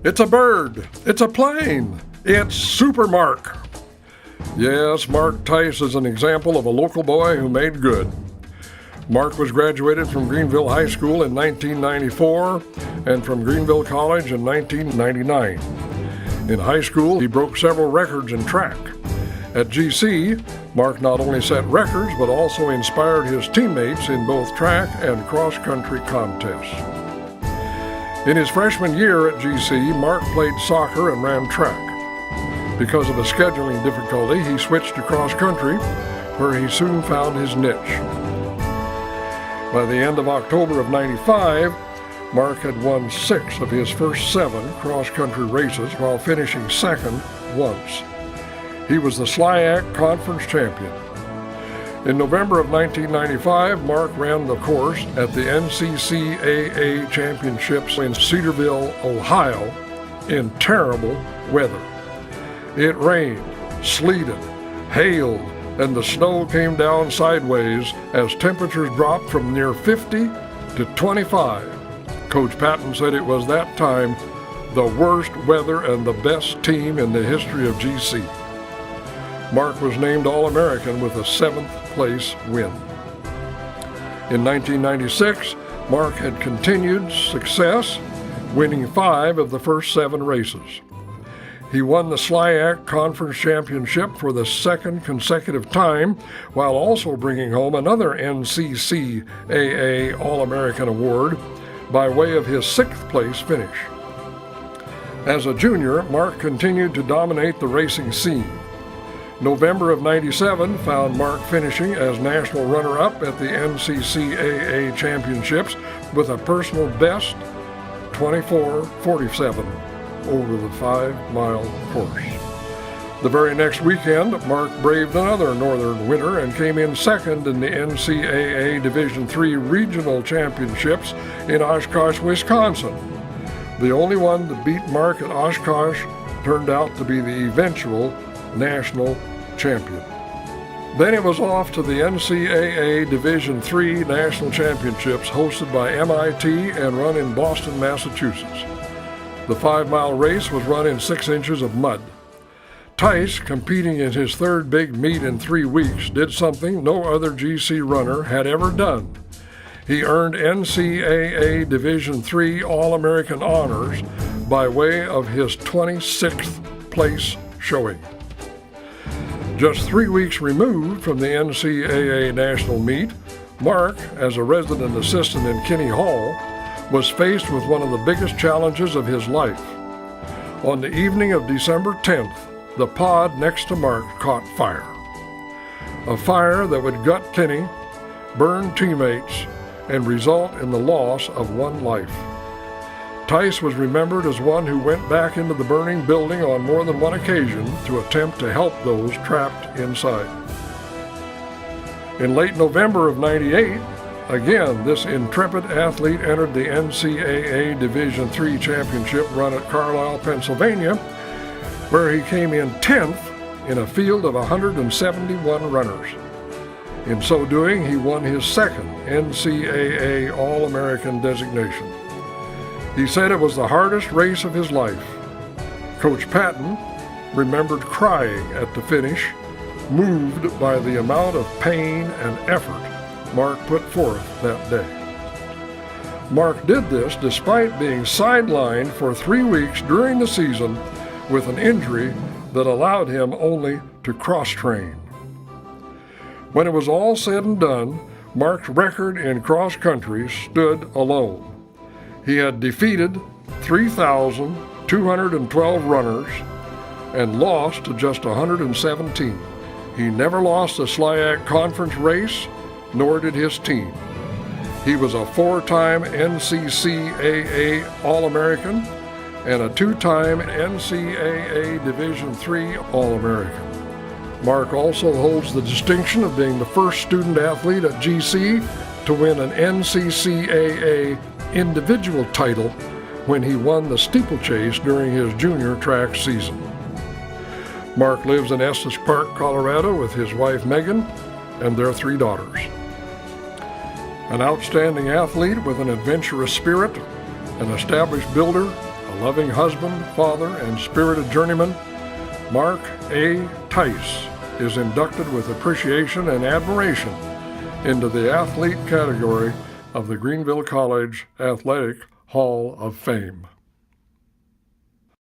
It's a bird. It's a plane. It's Super Mark. Yes, Mark Theiss is an example of a local boy who made good. Mark was graduated from Greenville High School in 1994 and from Greenville College in 1999. In high school, he broke several records in track. At GC, Mark not only set records but also inspired his teammates in both track and cross-country contests. In his freshman year at GC, Mark played soccer and ran track. Because of a scheduling difficulty, he switched to cross-country, where he soon found his niche. By the end of October of '95, Mark had won 6 of his first 7 cross-country races while finishing second once. He was the SLIAC Conference champion. In November of 1995, Mark ran the course at the NCCAA Championships in Cedarville, Ohio, in terrible weather. It rained, sleeted, hailed, and the snow came down sideways as temperatures dropped from near 50 to 25. Coach Patton said it was that time the worst weather and the best team in the history of GC. Mark was named All-American with a 7th place win. In 1996, Mark had continued success, winning 5 of the first 7 races. He won the SLIAC Conference Championship for the 2nd consecutive time, while also bringing home another NCCAA All-American award by way of his 6th place finish. As a junior, Mark continued to dominate the racing scene. November of '97 found Mark finishing as national runner-up at the NCCAA Championships with a personal best 24:47 over the 5-mile course. The very next weekend, Mark braved another northern winter and came in second in the NCAA Division III Regional Championships in Oshkosh, Wisconsin. The only one to beat Mark at Oshkosh turned out to be the eventual national champion. Then it was off to the NCAA Division III National Championships hosted by MIT and run in Boston, Massachusetts. The 5-mile race was run in 6 inches of mud. Theiss, competing in his 3rd big meet in 3 weeks, did something no other GC runner had ever done. He earned NCAA Division III All-American honors by way of his 26th place showing. Just 3 weeks removed from the NCAA national meet, Mark, as a resident assistant in Kinney Hall, was faced with one of the biggest challenges of his life. On the evening of December 10th, the pod next to Mark caught fire. A fire that would gut Kinney, burn teammates, and result in the loss of 1 life. Theiss was remembered as one who went back into the burning building on more than one occasion to attempt to help those trapped inside. In late November of '98, again, this intrepid athlete entered the NCAA Division III Championship run at Carlisle, Pennsylvania, where he came in 10th in a field of 171 runners. In so doing, he won his 2nd NCAA All-American designation. He said it was the hardest race of his life. Coach Patton remembered crying at the finish, moved by the amount of pain and effort Mark put forth that day. Mark did this despite being sidelined for 3 weeks during the season with an injury that allowed him only to cross-train. When it was all said and done, Mark's record in cross-country stood alone. He had defeated 3,212 runners and lost to just 117. He never lost a SLIAC conference race, nor did his team. He was a 4-time NCCAA All-American and a 2-time NCAA Division III All-American. Mark also holds the distinction of being the first student athlete at GC to win an NCCAA individual title when he won the steeplechase during his junior track season. Mark lives in Estes Park, Colorado with his wife Megan and their 3 daughters. An outstanding athlete with an adventurous spirit, an established builder, a loving husband, father, and spirited journeyman, Mark A. Theiss is inducted with appreciation and admiration into the athlete category of the Greenville College Athletic Hall of Fame.